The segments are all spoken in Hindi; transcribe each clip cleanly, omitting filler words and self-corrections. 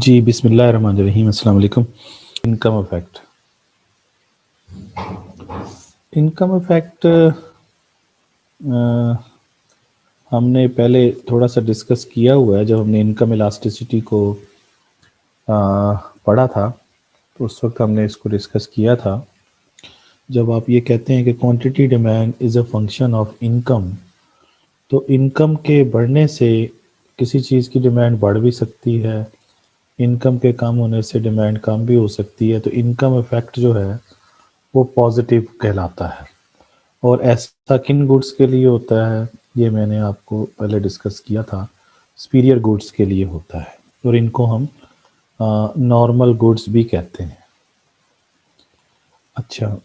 जी, बिस्मिल्लाहिर्रहमानिर्रहीम, अस्सलाम वालेकुम। Income effect. इनकम इफ़ेक्ट हमने पहले थोड़ा सा डिस्कस किया हुआ है जब हमने इनकम इलास्टिसिटी को पढ़ा था, तो उस वक्त हमने इसको डिस्कस किया था। जब आप ये कहते हैं कि quantity demand is a function of income, तो इनकम के बढ़ने से किसी चीज़ की डिमांड बढ़ भी सकती है, इनकम के कम होने से डिमांड कम भी हो सकती है। तो इनकम इफ़ेक्ट जो है वो पॉजिटिव कहलाता है। और ऐसा किन गुड्स के लिए होता है, ये मैंने आपको पहले डिस्कस किया था। सुपीरियर गुड्स के लिए होता है और इनको हम नॉर्मल गुड्स भी कहते हैं। अच्छा,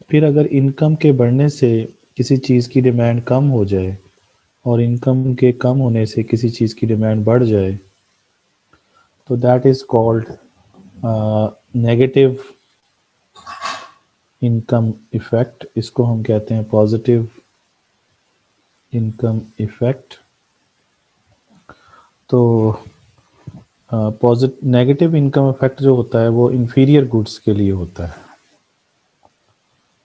फिर अगर इनकम के बढ़ने से किसी चीज़ की डिमांड कम हो जाए और इनकम के कम होने से किसी चीज़ की डिमांड बढ़ जाए, तो that is called negative income effect. इसको हम कहते हैं पॉजिटिव इनकम इफ़ेक्ट। तो नेगेटिव इनकम इफेक्ट जो होता है वो इंफीरियर गुड्स के लिए होता है,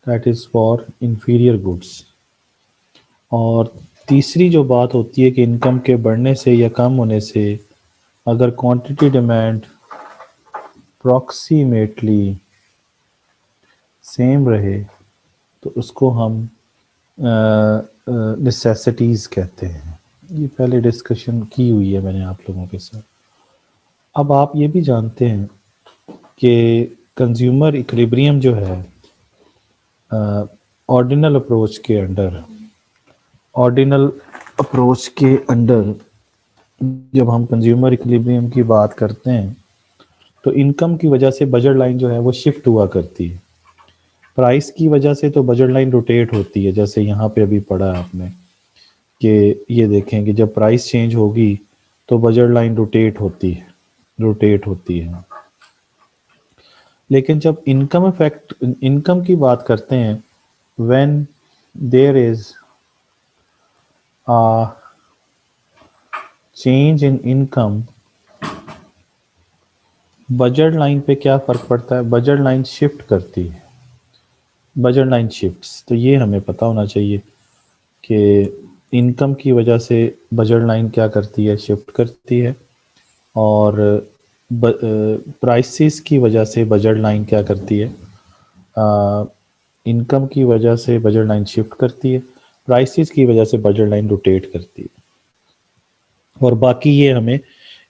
that is for inferior goods. और तीसरी जो बात होती है कि इनकम के बढ़ने से या कम होने से अगर क्वांटिटी डिमांड अप्रॉक्सीमेटली सेम रहे, तो उसको हम नेसेसिटीज़ कहते हैं। ये पहले डिस्कशन की हुई है मैंने आप लोगों के साथ। अब आप ये भी जानते हैं कि कंज्यूमर इक्विलिब्रियम जो है ऑर्डिनल अप्रोच के अंडर जब हम कंज्यूमर इक्विलिब्रियम की बात करते हैं, तो इनकम की वजह से बजट लाइन जो है वो शिफ्ट हुआ करती है। प्राइस की वजह से तो बजट लाइन रोटेट होती है, जैसे यहाँ पे अभी पढ़ा है आपने कि ये देखें कि जब प्राइस चेंज होगी तो बजट लाइन रोटेट होती है। लेकिन जब इनकम की बात करते हैं, when there is a change in income, budget line पे क्या फ़र्क पड़ता है? बजट लाइन शिफ्ट करती है, बजट लाइन शिफ्ट्स। तो ये हमें पता होना चाहिए कि इनकम की वजह से बजट लाइन क्या करती है, शिफ्ट करती है। और प्राइसेस की वजह से बजट लाइन क्या करती है, इनकम की वजह से बजट लाइन शिफ्ट करती है, प्राइसेस की वजह से बजट लाइन रोटेट करती है। और बाकी ये हमें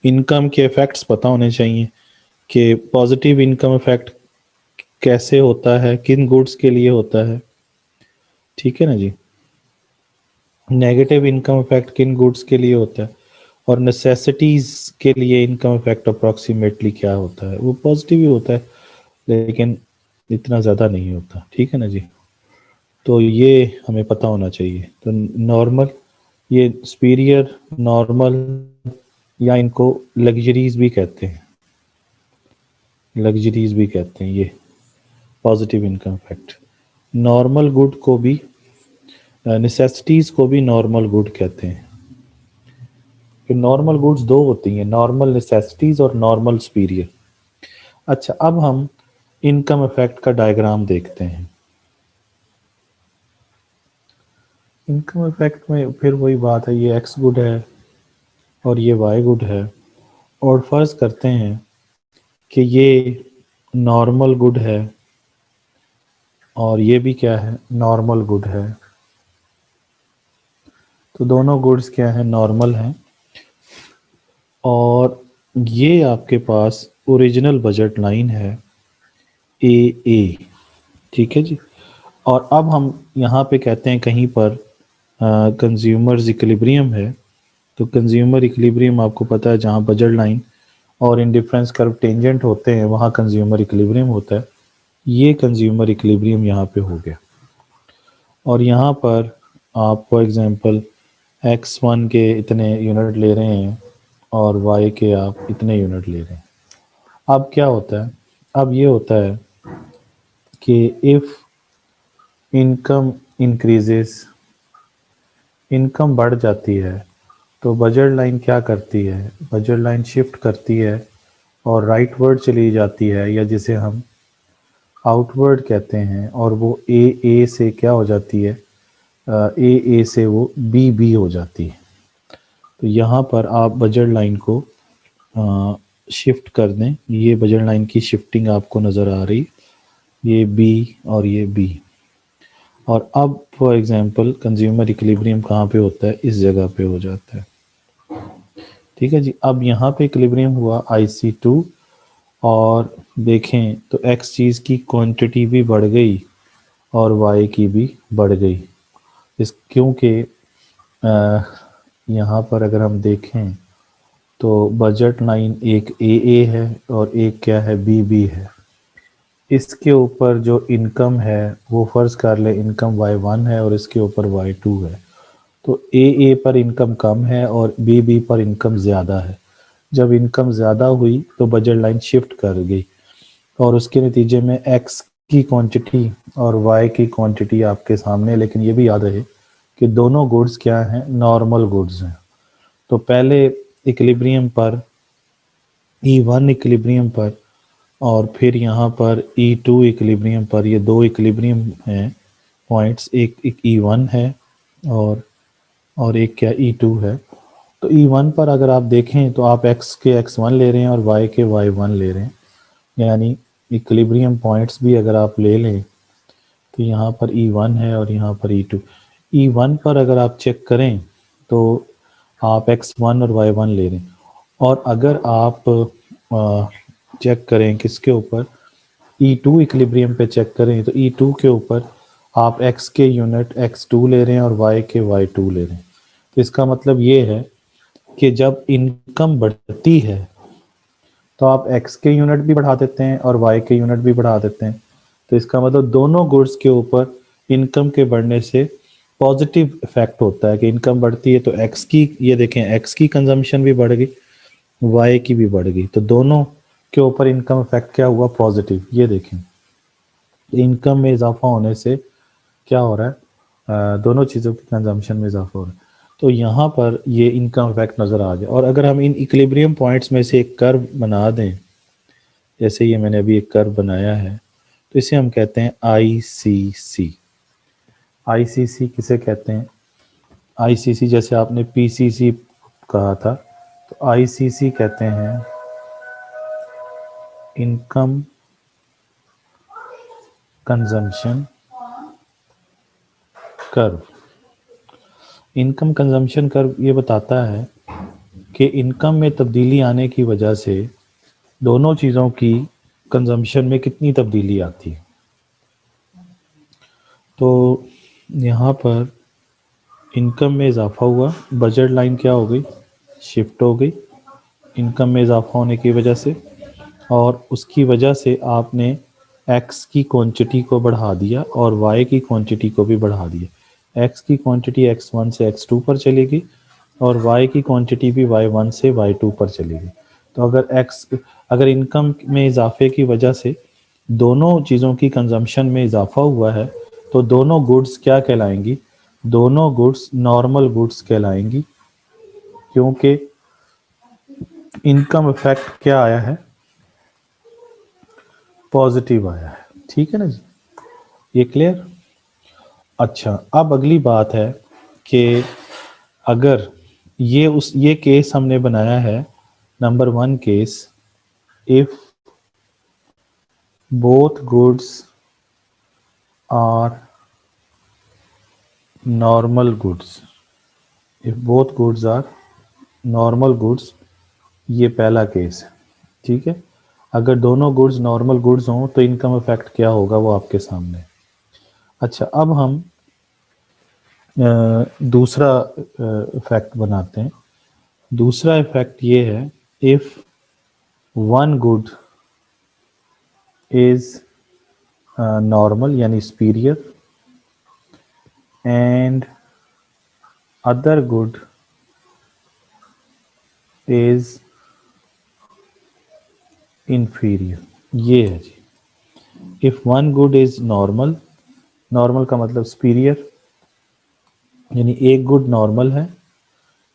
इनकम के इफ़ेक्ट्स पता होने चाहिए कि पॉजिटिव इनकम इफ़ेक्ट कैसे होता है, किन गुड्स के लिए होता है, ठीक है ना जी। नेगेटिव इनकम इफ़ेक्ट किन गुड्स के लिए होता है, और नेसेसिटीज़ के लिए इनकम इफ़ेक्ट अप्रॉक्सीमेटली क्या होता है। वो पॉजिटिव ही होता है लेकिन इतना ज़्यादा नहीं होता, ठीक है ना जी। तो ये हमें पता होना चाहिए। तो नॉर्मल, ये सुपीरियर, नॉर्मल, या इनको लग्जरीज भी कहते हैं ये positive income effect. Normal good को भी, नेसेसिटीज़ को भी नॉर्मल गुड कहते हैं। फिर नॉर्मल गुड्स दो होती हैं, नॉर्मल नेसेसिटीज़ और नॉर्मल सुपीरियर। अच्छा, अब हम इनकम इफेक्ट का डायग्राम देखते हैं। इनकम इफेक्ट में फिर वही बात है, ये एक्स गुड है और ये वाई गुड है, और फर्ज करते हैं कि ये नॉर्मल गुड है और ये भी क्या है, नॉर्मल गुड है। तो दोनों गुड्स क्या है, नॉर्मल हैं। और ये आपके पास ओरिजिनल बजट लाइन है ए, ठीक है जी। और अब हम यहाँ पे कहते हैं कहीं पर कंज्यूमर्स इक्विलिब्रियम है। तो कंज्यूमर इक्विलिब्रियम आपको पता है, जहाँ बजट लाइन और इंडिफरेंस कर्व टेंजेंट होते हैं वहाँ कंज्यूमर इक्विलिब्रियम होता है। ये कंज्यूमर इक्विलिब्रियम यहाँ पे हो गया। और यहाँ पर आप फॉर एग्जांपल x1 के इतने यूनिट ले रहे हैं और y के आप इतने यूनिट ले रहे हैं। अब क्या होता है, अब ये होता है कि इफ़ इनकम इंक्रीजेस, इनकम बढ़ जाती है, तो बजट लाइन क्या करती है, बजट लाइन शिफ्ट करती है और राइटवर्ड चली जाती है, या जिसे हम आउटवर्ड कहते हैं, और वो ए से क्या हो जाती है, ए से वो बी हो जाती है। तो यहाँ पर आप बजट लाइन को शिफ्ट कर दें, ये बजट लाइन की शिफ्टिंग आपको नज़र आ रही, ये बी और ये बी। और अब फॉर एग्जांपल कंज्यूमर इक्विलिब्रियम कहाँ पे होता है, इस जगह पे हो जाता है। ठीक है जी। अब यहाँ पे इक्विलिब्रियम हुआ IC2, और देखें तो एक्स चीज़ की क्वांटिटी भी बढ़ गई और वाई की भी बढ़ गई, इस क्योंकि यहाँ पर अगर हम देखें तो बजट लाइन एक ए है और एक क्या है, बी है। इसके ऊपर जो इनकम है वो फ़र्ज़ कर ले इनकम Y1 है और इसके ऊपर Y2 है। तो ए पर इनकम कम है और बी पर इनकम ज़्यादा है। जब इनकम ज़्यादा हुई तो बजट लाइन शिफ्ट कर गई, और उसके नतीजे में एक्स की क्वांटिटी और वाई की क्वांटिटी आपके सामने। लेकिन ये भी याद रहे कि दोनों गुड्स क्या हैं, नॉर्मल गुड्स हैं। तो पहले इक्विलिब्रियम पर, E1 इक्विलिब्रियम पर, और फिर यहाँ पर E2 इक्विलिब्रियम पर, ये दो इक्विलिब्रियम हैं पॉइंट्स, एक E1 है और एक क्या E2 है। तो E1 पर अगर आप देखें तो आप x के x1 ले रहे हैं और y के y1 ले रहे हैं, यानी इक्विलिब्रियम पॉइंट्स भी अगर आप ले लें तो यहाँ पर E1 है और यहाँ पर E2। E1 पर अगर आप चेक करें तो आप x1 और y1 ले रहे हैं, और अगर आप चेक करें किसके ऊपर, E2 इक्विलिब्रियम पे चेक करें तो E2 के ऊपर आप x के यूनिट x2 ले रहे हैं और y के y2 ले रहे हैं। तो इसका मतलब ये है कि जब इनकम बढ़ती है तो आप x के यूनिट भी बढ़ा देते हैं और y के यूनिट भी बढ़ा देते हैं। तो इसका मतलब दोनों गुड्स के ऊपर इनकम के बढ़ने से पॉजिटिव इफेक्ट होता है कि इनकम बढ़ती है तो x की, ये देखें x की कंजम्पशन भी बढ़ गई, y की भी बढ़ गई, तो दोनों के ऊपर इनकम इफेक्ट क्या हुआ, पॉजिटिव। ये देखें इनकम में इजाफा होने से क्या हो रहा है, दोनों चीज़ों की कंजम्पशन में इजाफा हो रहा है। तो यहाँ पर ये इनकम इफेक्ट नज़र आ गया। और अगर हम इन इक्विलिब्रियम पॉइंट्स में से एक कर्व बना दें, जैसे ये मैंने अभी एक कर्व बनाया है, तो इसे हम कहते हैं ICC। ICC किसे कहते हैं, ICC जैसे आपने PCC कहा था, तो ICC कहते हैं income consumption curve. Income consumption curve ये बताता है कि इनकम में तब्दीली आने की वजह से दोनों चीज़ों की कंजम्पशन में कितनी तब्दीली आती है। तो यहाँ पर इनकम में इजाफा हुआ, बजट लाइन क्या हो गई, शिफ्ट हो गई इनकम में इजाफा होने की वजह से, और उसकी वजह से आपने एक्स की क्वांटिटी को बढ़ा दिया और वाई की क्वांटिटी को भी बढ़ा दिया। एक्स की क्वांटिटी x1 से x2 पर चली गई और वाई की क्वांटिटी भी y1 से y2 पर चली गई। तो अगर इनकम में इजाफे की वजह से दोनों चीज़ों की कंजम्पशन में इजाफा हुआ है तो दोनों गुड्स क्या कहलाएंगी, दोनों गुड्स नॉर्मल गुड्स कहलाएंगी, क्योंकि इनकम इफेक्ट क्या आया है, पॉजिटिव आया है। ठीक है ना जी, ये क्लियर। अच्छा, अब अगली बात है कि अगर ये केस हमने बनाया है number 1 case, if both goods are normal goods, if both goods are normal goods, ये पहला केस है। ठीक है, अगर दोनों गुड्स नॉर्मल गुड्स हों तो इनकम इफेक्ट क्या होगा वो आपके सामने है। अच्छा, अब हम दूसरा इफेक्ट बनाते हैं। दूसरा इफेक्ट ये है, if one good is normal यानी superior and other good is inferior. ये है जी, if one good is normal, normal का मतलब सुपीरियर, यानी एक गुड नॉर्मल है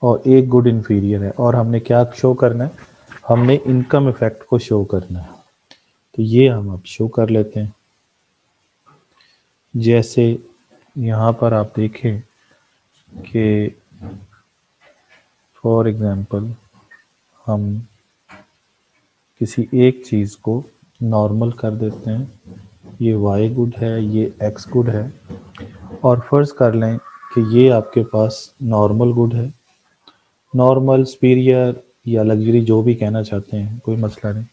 और एक गुड इंफीरियर है, और हमने क्या शो करना है, हमने इनकम इफेक्ट को शो करना है, तो ये हम अब शो कर लेते हैं। जैसे यहाँ पर आप देखें कि फॉर एग्जांपल हम किसी एक चीज़ को नॉर्मल कर देते हैं, ये वाई गुड है, ये एक्स गुड है, और फर्ज कर लें कि ये आपके पास नॉर्मल गुड है। नॉर्मल, सुपीरियर या लग्जरी जो भी कहना चाहते हैं, कोई मसला नहीं।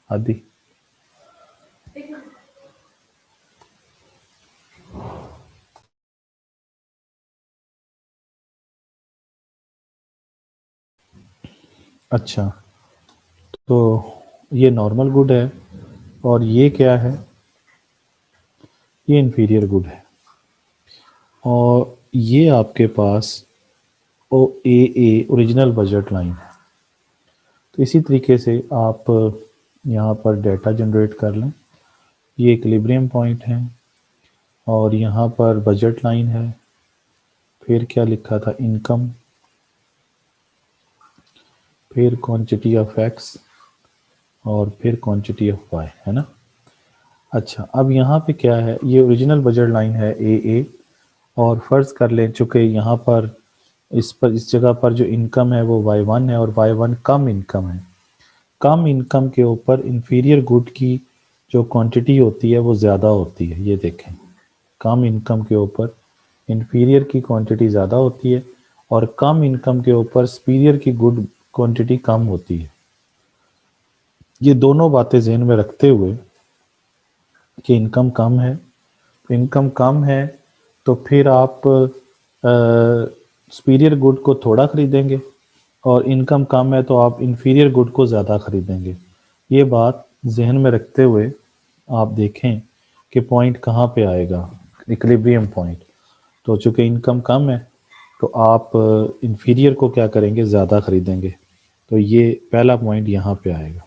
आदि अच्छा, तो ये नॉर्मल गुड है और ये क्या है, ये इन्फीरियर गुड है, और ये आपके पास ओ ए ओरिजिनल बजट लाइन है। तो इसी तरीके से आप यहाँ पर डेटा जनरेट कर लें। ये इक्विलिब्रियम पॉइंट है और यहाँ पर बजट लाइन है, फिर क्या लिखा था, इनकम, फिर क्वांटिटी ऑफ एक्स और फिर क्वांटिटी ऑफ वाई, है ना। अच्छा, अब यहाँ पे क्या है, ये ओरिजिनल बजट लाइन है ए, और फर्ज कर ले चुके यहाँ पर इस जगह पर जो इनकम है वो y1 है और y1 कम इनकम है। कम इनकम के ऊपर इंफीरियर गुड की जो क्वांटिटी होती है वो ज़्यादा होती है। ये देखें, कम इनकम के ऊपर इंफीरियर की क्वांटिटी ज़्यादा होती है और कम इनकम के ऊपर सुपीरियर की गुड क्वांटिटी कम होती है। ये दोनों बातें ज़हन में रखते हुए कि इनकम कम है, इनकम कम है तो फिर आप सुपीरियर गुड को थोड़ा ख़रीदेंगे, और इनकम कम है तो आप इन्फीरियर गुड को ज़्यादा ख़रीदेंगे। ये बात जहन में रखते हुए आप देखें कि पॉइंट कहाँ पे आएगा, इक्विलिब्रियम पॉइंट। तो चूँकि इनकम कम है तो आप इन्फीरियर को क्या करेंगे, ज़्यादा ख़रीदेंगे। तो ये पहला पॉइंट यहाँ पे आएगा,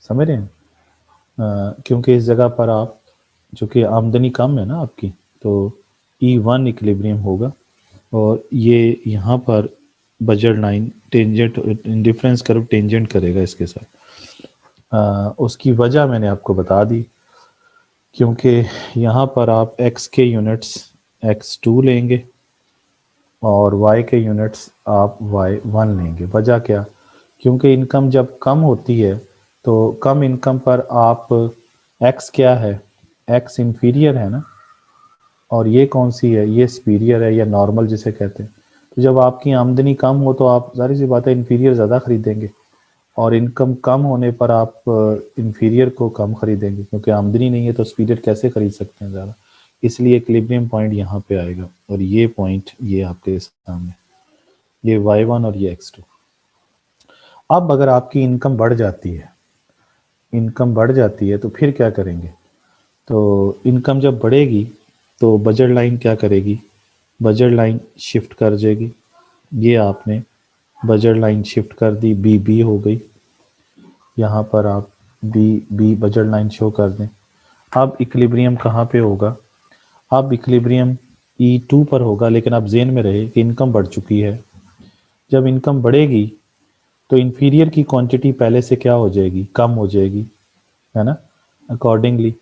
समझ रहे हैं। क्योंकि इस जगह पर आप, चूँकि आमदनी कम है ना आपकी, तो E1 इक्विलिब्रियम होगा, और ये यहाँ पर budget line tangent, difference curve tangent करेगा इसके साथ। उसकी वजह मैंने आपको बता दी, क्योंकि यहाँ पर आप x के यूनिट्स x2 लेंगे और y के यूनिट्स आप y1 लेंगे। वजह क्या, क्योंकि इनकम जब कम होती है तो कम इनकम पर आप x क्या है, x इंफीरियर है ना, और ये कौन सी है, ये सुपीरियर है या नॉर्मल जिसे कहते हैं। तो जब आपकी आमदनी कम हो तो आप जाहिर सी बात है इन्फीरियर ज़्यादा खरीदेंगे, और इनकम कम होने पर आप इन्फीरियर को कम खरीदेंगे, क्योंकि आमदनी नहीं है तो सुपीरियर कैसे खरीद सकते हैं ज़्यादा। इसलिए इक्विलिब्रियम पॉइंट यहाँ पे आएगा, और ये पॉइंट ये आपके सामने, ये y1 और ये x2। अब अगर आपकी इनकम बढ़ जाती है, इनकम बढ़ जाती है तो फिर क्या करेंगे, तो इनकम जब बढ़ेगी तो बजट लाइन क्या करेगी, बजट लाइन शिफ्ट कर जाएगी। ये आपने बजट लाइन शिफ्ट कर दी, बी हो गई, यहाँ पर आप बी बजट लाइन शो कर दें। अब इक्विलिब्रियम कहाँ पे होगा, अब इक्विलिब्रियम E2 पर होगा, लेकिन आप जेन में रहे कि इनकम बढ़ चुकी है। जब इनकम बढ़ेगी तो इन्फीरियर की क्वांटिटी पहले से क्या हो जाएगी, कम हो जाएगी, है ना, अकॉर्डिंगली,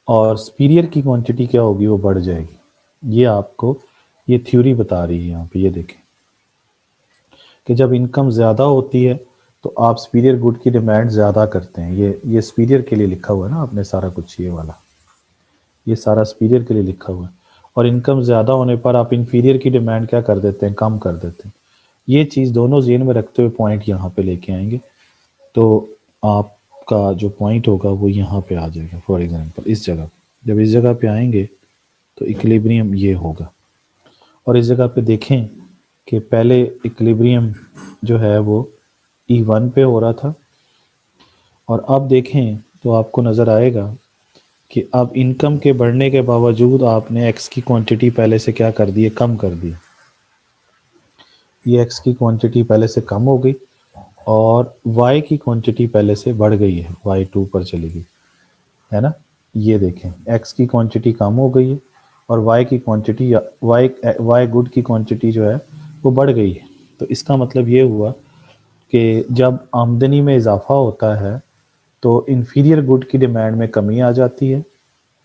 और सुपीरियर की क्वांटिटी क्या होगी, वो बढ़ जाएगी। ये आपको ये थ्योरी बता रही है यहाँ पे। ये देखें कि जब इनकम ज़्यादा होती है तो आप सुपीरियर गुड की डिमांड ज़्यादा करते हैं। ये सुपीरियर के लिए लिखा हुआ है ना आपने सारा कुछ, ये वाला, ये सारा सुपीरियर के लिए लिखा हुआ है, और इनकम ज़्यादा होने पर आप इन्फीरियर की डिमांड क्या कर देते हैं, कम कर देते हैं। ये चीज़ दोनों जेन में रखते हुए पॉइंट यहाँ पे लेके आएंगे, तो आपका जो पॉइंट होगा वो यहाँ पे आ जाएगा। फॉर एग्जांपल इस जगह, जब इस जगह पे आएंगे तो इक्विलिब्रियम ये होगा, और इस जगह पे देखें कि पहले इक्विलिब्रियम जो है वो E1 पे हो रहा था, और अब देखें तो आपको नज़र आएगा कि अब इनकम के बढ़ने के बावजूद आपने x की क्वांटिटी पहले से क्या कर दी है, कम कर दी। ये x की क्वांटिटी पहले से कम हो गई और y की क्वांटिटी पहले से बढ़ गई है, y2 पर चली गई, है ना। ये देखें, x की क्वांटिटी कम हो गई है और y की क्वांटिटी, y गुड की क्वांटिटी जो है वो बढ़ गई है। तो इसका मतलब ये हुआ कि जब आमदनी में इजाफा होता है तो इंफीरियर गुड की डिमांड में कमी आ जाती है,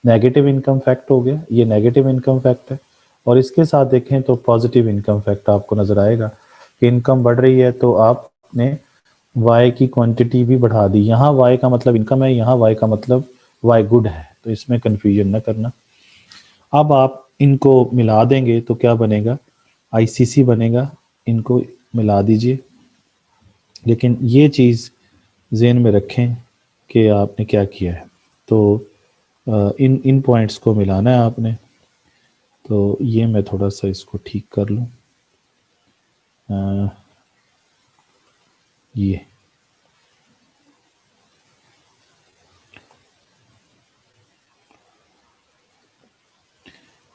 नेगेटिव इनकम फैक्ट हो गया, ये नेगेटिव इनकम फैक्ट है। और इसके साथ देखें तो पॉजिटिव इनकम फैक्ट आपको नज़र आएगा कि इनकम बढ़ रही है तो आपने वाई की क्वांटिटी भी बढ़ा दी। यहाँ वाई का मतलब इनकम है, यहाँ वाई का मतलब वाई गुड है, तो इसमें कन्फ्यूजन ना करना। अब आप इनको मिला देंगे तो क्या बनेगा, आईसीसी बनेगा, इनको मिला दीजिए। लेकिन ये चीज़ ज़हन में रखें कि आपने क्या किया है। तो इन इन पॉइंट्स को मिलाना है आपने। तो ये मैं थोड़ा सा इसको ठीक कर लूँ। ये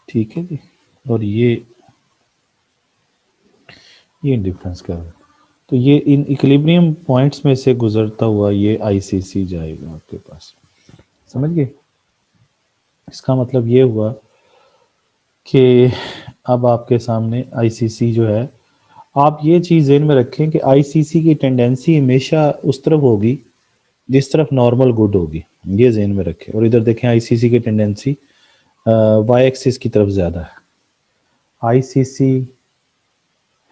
ठीक है जी। और ये डिफरेंस क्या है, तो ये इन इक्विलिब्रियम पॉइंट्स में से गुजरता हुआ ये आईसीसी जाएगा आपके पास, समझ गए। इसका मतलब ये हुआ कि अब आपके सामने आईसीसी जो है, आप ये चीज़ ज़हन में रखें कि आईसीसी की टेंडेंसी हमेशा उस तरफ होगी जिस तरफ नॉर्मल गुड होगी, ये ज़हन में रखें। और इधर देखें आईसीसी की टेंडेंसी वाई एक्सिस की तरफ ज़्यादा है। ICC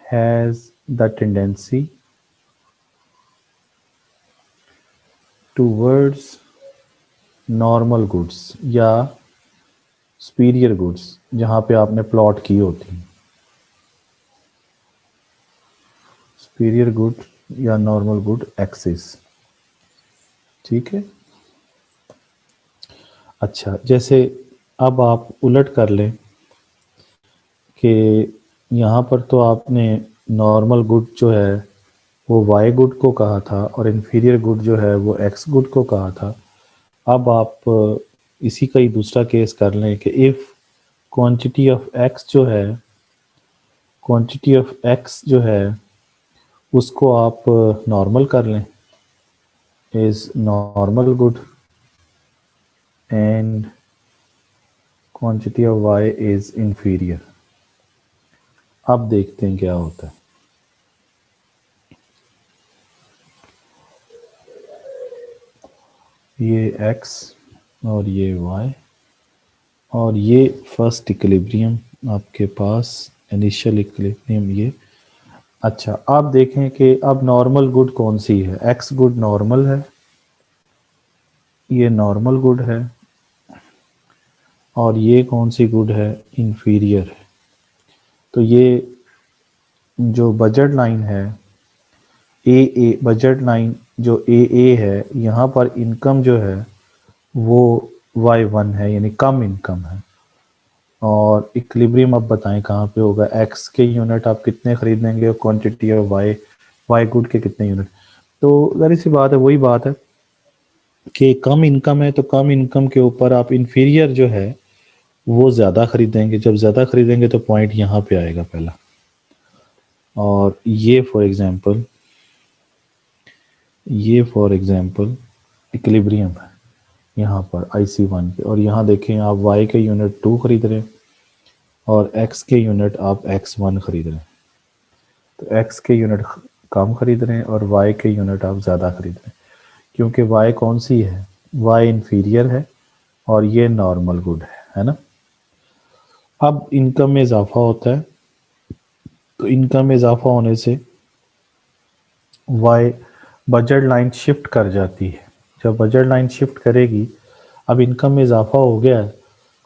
has the tendency towards normal goods या सुपीरियर गुड्स, जहाँ पे आपने प्लॉट की होती हैं, सुपीरियर गुड या नॉर्मल गुड एक्सिस, ठीक है। अच्छा, जैसे अब आप उलट कर लें कि यहाँ पर तो आपने नॉर्मल गुड जो है वो वाई गुड को कहा था और इन्फीरियर गुड जो है वो एक्स गुड को कहा था। अब आप इसी का ही दूसरा केस कर लें कि इफ़ क्वांटिटी ऑफ एक्स जो है, क्वांटिटी ऑफ एक्स जो है उसको आप नॉर्मल कर लें, is normal good and quantity of Y is inferior. अब देखते हैं क्या होता है। ये x और ये y और ये फर्स्ट इक्विलिब्रियम आपके पास, इनिशियल इक्विलिब्रियम ये। अच्छा, आप देखें कि अब नॉर्मल गुड कौन सी है, x गुड नॉर्मल है, ये नॉर्मल गुड है, और ये कौन सी गुड है, इन्फीरियर है। तो ये जो बजट लाइन है ए बजट लाइन जो ए है, यहाँ पर इनकम जो है वो y1 है, यानी कम इनकम है। और इक्विलिब्रियम अब बताएं कहाँ पे होगा, x के यूनिट आप कितने खरीदेंगे और क्वांटिटी ऑफ y गुड के कितने यूनिट। तो जाहिर सी बात है, वही बात है कि कम इनकम है तो कम इनकम के ऊपर आप इन्फीरियर जो है वो ज़्यादा खरीदेंगे। जब ज़्यादा खरीदेंगे तो पॉइंट यहाँ पे आएगा पहला। और ये फॉर एग्जांपल इक्विलिब्रियम है यहाँ पर IC1 पे, और यहाँ देखें आप y के यूनिट 2 खरीद रहे हैं और x के यूनिट आप x1 खरीद रहे हैं। तो x के यूनिट कम खरीद रहे हैं और y के यूनिट आप ज़्यादा खरीद रहे हैं, क्योंकि y कौन सी है, y इन्फीरियर है और ये नॉर्मल गुड है ना। अब इनकम में इजाफा होता है, तो इनकम में इजाफा होने से y बजट लाइन शिफ्ट कर जाती है। जब बजट लाइन शिफ्ट करेगी, अब इनकम में इजाफा हो गया है,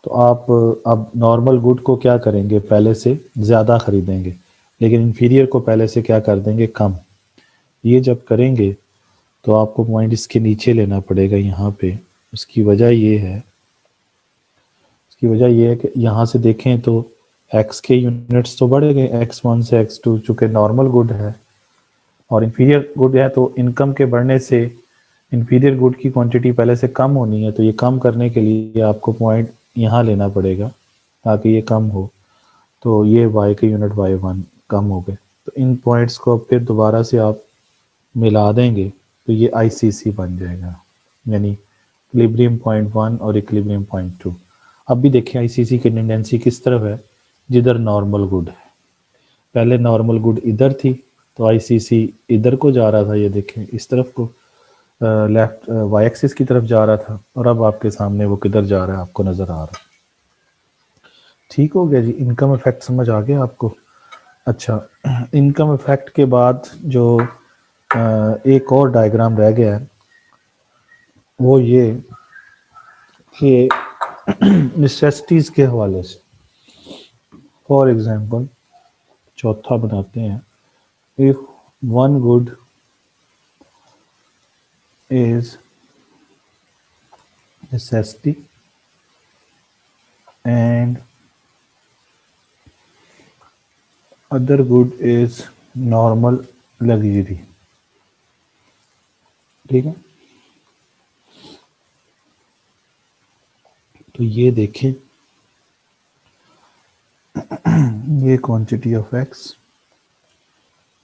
तो आप अब नॉर्मल गुड को क्या करेंगे, पहले से ज़्यादा खरीदेंगे, लेकिन इन्फीरियर को पहले से क्या कर देंगे, कम। ये जब करेंगे तो आपको पॉइंट इसके नीचे लेना पड़ेगा यहाँ पे। उसकी वजह ये है कि यहाँ से देखें तो x के यूनिट्स तो बढ़ गए, x1 से x2, चूँकि नॉर्मल गुड है और इन्फीरियर गुड है, तो इनकम के बढ़ने से इन्फीरियर गुड की क्वांटिटी पहले से कम होनी है। तो ये कम करने के लिए आपको पॉइंट यहाँ लेना पड़ेगा ताकि ये कम हो। तो ये y के यूनिट y1 कम हो गए, तो इन पॉइंट्स को फिर दोबारा से आप मिला देंगे तो ये ICC बन जाएगा, यानी इक्विलिब्रियम पॉइंट 1 और इक्विलिब्रियम पॉइंट 2। अब भी देखिए ICC की टेंडेंसी किस तरफ है, जिधर नॉर्मल गुड है। पहले नॉर्मल गुड इधर थी तो आईसीसी इधर को जा रहा था, ये देखें इस तरफ को, लेफ्ट वाई एक्सिस की तरफ जा रहा था, और अब आपके सामने वो किधर जा रहा है आपको नज़र आ रहा है। ठीक हो गया जी, इनकम इफेक्ट समझ आ गया आपको। अच्छा, इनकम इफेक्ट के बाद जो एक और डायग्राम रह गया है वो ये कि नेसेसिटीज़ के हवाले से। फॉर एग्जांपल चौथा बनाते हैं, if one good is necessity and other good is normal luxury. ठीक है, तो ये देखें, ये क्वांटिटी ऑफ एक्स,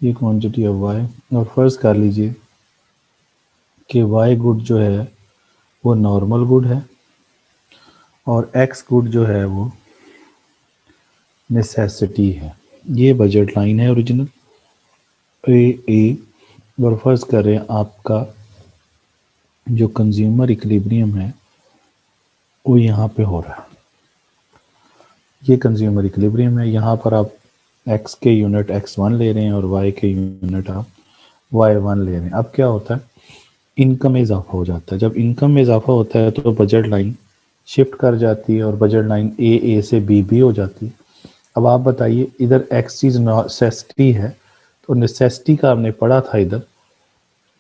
ये क्वांटिटी ऑफ वाई, और फर्ज कर लीजिए कि वाई गुड जो है वो नॉर्मल गुड है और एक्स गुड जो है वो नेसेसिटी है। ये बजट लाइन है ओरिजिनल ए, और फर्ज कर रहे हैं आपका जो कंज्यूमर इक्विलिब्रियम है वो यहाँ पे हो रहा है। ये कंज्यूमर इक्विलिब्रियम है, यहाँ पर आप एक्स के यूनिट x1 ले रहे हैं और y के यूनिट आप y1 ले रहे हैं। अब क्या होता है, इनकम में इजाफा हो जाता है। जब इनकम में इजाफा होता है तो बजट लाइन शिफ्ट कर जाती है और बजट लाइन ए से बी हो जाती है। अब आप बताइए, इधर एक्स चीज़ नेसेसिटी है, तो नेसेसिटी का हमने पढ़ा था इधर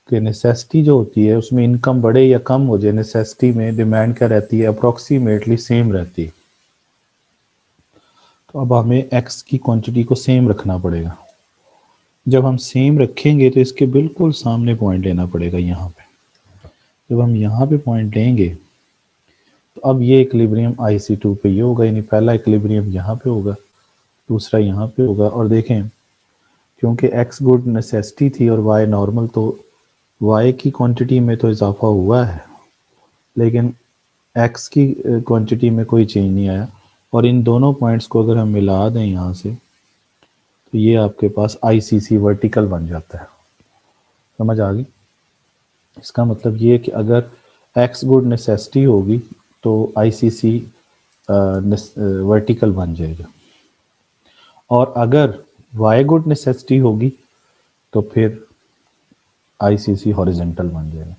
कि नेसेसिटी जो होती है उसमें इनकम बढ़े या कम हो जाए, नेसेसिटी में डिमांड क्या रहती है, अप्रोक्सीमेटली सेम रहती है। तो अब हमें एक्स की क्वांटिटी को सेम रखना पड़ेगा। जब हम सेम रखेंगे तो इसके बिल्कुल सामने पॉइंट लेना पड़ेगा यहाँ पे। जब हम यहाँ पे पॉइंट लेंगे तो अब ये इक्विलिब्रियम IC2 पे ये होगा, यानी पहला इक्विलिब्रियम यहाँ पे होगा, दूसरा यहाँ पे होगा। और देखें, क्योंकि एक्स गुड नेसेसिटी थी और वाई नॉर्मल, तो वाई की क्वांटिटी में तो इजाफा हुआ है लेकिन एक्स की क्वांटिटी में कोई चेंज नहीं आया। और इन दोनों पॉइंट्स को अगर हम मिला दें यहाँ से तो ये आपके पास ICC वर्टिकल बन जाता है। समझ आ गई? इसका मतलब ये कि अगर एक्स गुड नेसेसिटी होगी तो ICC वर्टिकल बन जाएगा, और अगर वाई गुड नेसेसिटी होगी तो फिर ICC हॉरिजेंटल बन जाएगा।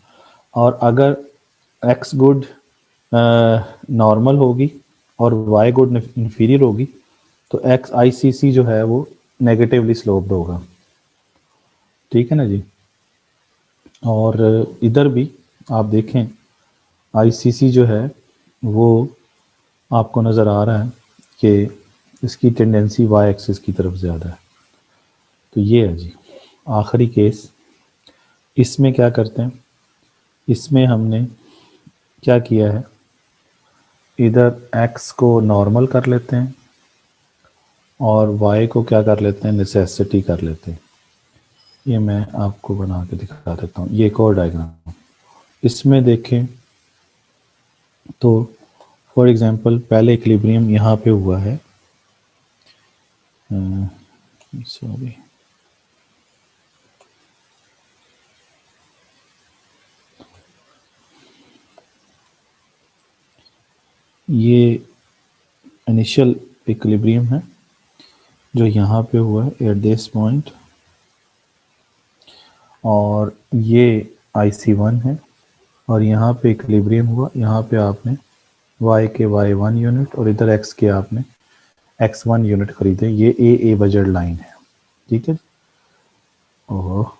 और अगर एक्स गुड नॉर्मल होगी और वाई गुड इंफीरियर होगी तो एक्स ICC जो है वो नेगेटिवली स्लोप्ड होगा। ठीक है ना जी? और इधर भी आप देखें, ICC जो है वो आपको नज़र आ रहा है कि इसकी टेंडेंसी वाई एक्सिस की तरफ ज़्यादा है। तो ये है जी आखिरी केस। इसमें क्या करते हैं, इसमें हमने क्या किया है, इधर एक्स को नॉर्मल कर लेते हैं और वाई को क्या कर लेते हैं, नेसेसिटी कर लेते हैं। ये मैं आपको बना के दिखा देता हूँ। ये एक और डायग्राम, इसमें देखें तो फॉर एग्जांपल पहले इक्विलिब्रियम यहाँ पे हुआ है, सॉरी ये इनिशियल इक्विलिब्रियम है जो यहाँ पे हुआ है एट दिस पॉइंट, और ये IC1 है, और यहाँ पे इक्विलिब्रियम हुआ, यहाँ पे आपने y के y1 यूनिट और इधर x के आपने x1 यूनिट खरीदे। ये ए बजट लाइन है। ठीक है, ओह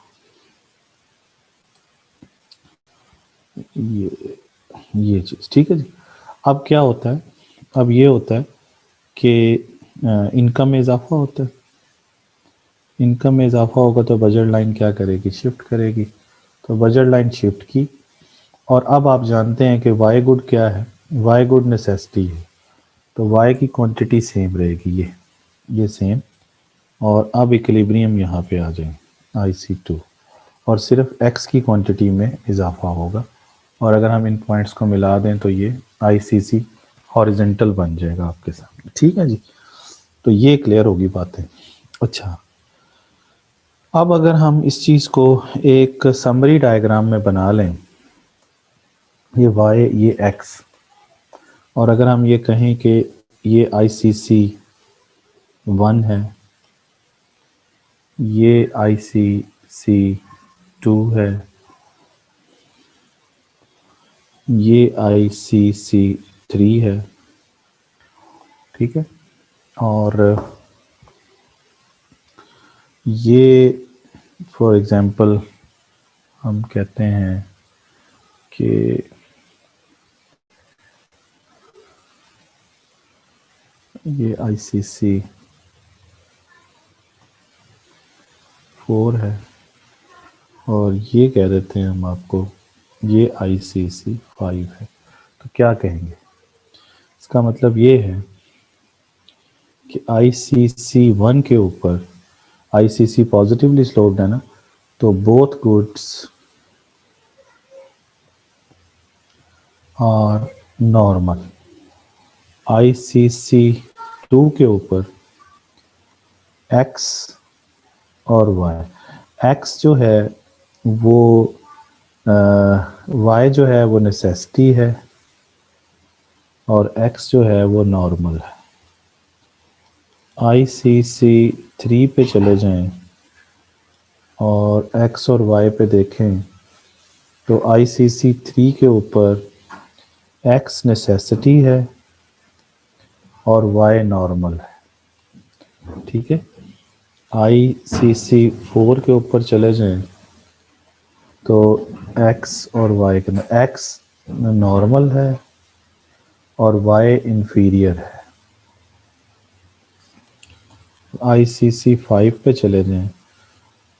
ये चीज़ ठीक है जी। अब क्या होता है, अब ये होता है कि इनकम में इजाफा होता है। इनकम में इजाफा होगा तो बजट लाइन क्या करेगी, शिफ्ट करेगी। तो बजट लाइन शिफ्ट की, और अब आप जानते हैं कि वाई गुड क्या है, वाई गुड नेसेसिटी है, तो वाई की क्वांटिटी सेम रहेगी, ये सेम। और अब इक्विलिब्रियम यहाँ पे आ जाए IC2, और सिर्फ एक्स की क्वांटिटी में इजाफा होगा। और अगर हम इन पॉइंट्स को मिला दें तो ये ICC हॉरिजेंटल बन जाएगा आपके सामने। ठीक है जी, तो ये क्लियर होगी बातें। अच्छा, अब अगर हम इस चीज़ को एक समरी डायग्राम में बना लें, ये वाई ये एक्स, और अगर हम ये कहें कि ये ICC 1 है, ये ICC 2 है, ये ICC 3 है, ठीक है, और ये फॉर एग्जांपल हम कहते हैं कि ये ICC 4 है, और ये कह देते हैं हम आपको ये ICC 5 है। तो क्या कहेंगे? इसका मतलब ये है कि ICC 1 के ऊपर ICC पॉजिटिवली स्लोप्ड है ना, तो both goods are normal. ICC 2 के ऊपर X और Y, X जो है वो Y जो है वो नेसेसिटी है, और X जो है वो नॉर्मल है। ICC 3 पे चले जाएं और X और Y पे देखें, तो ICC 3 के ऊपर X नेसेसिटी है और Y नॉर्मल है, ठीक है। ICC 4 के ऊपर चले जाएं तो X और Y के अंदर X नॉर्मल है और Y इंफीरियर है। ICC 5 पे चले जाएं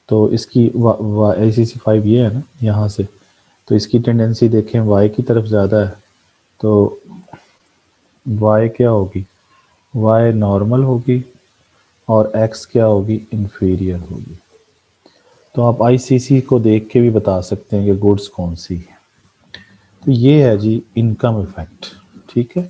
तो इसकी ICC 5 ये है ना, यहाँ से, तो इसकी टेंडेंसी देखें Y की तरफ ज़्यादा है, तो Y क्या होगी? Y नॉर्मल होगी और X क्या होगी? इंफीरियर होगी। तो आप ICC को देख के भी बता सकते हैं कि गुड्स कौन सी है। तो ये है जी इनकम इफेक्ट, ठीक है।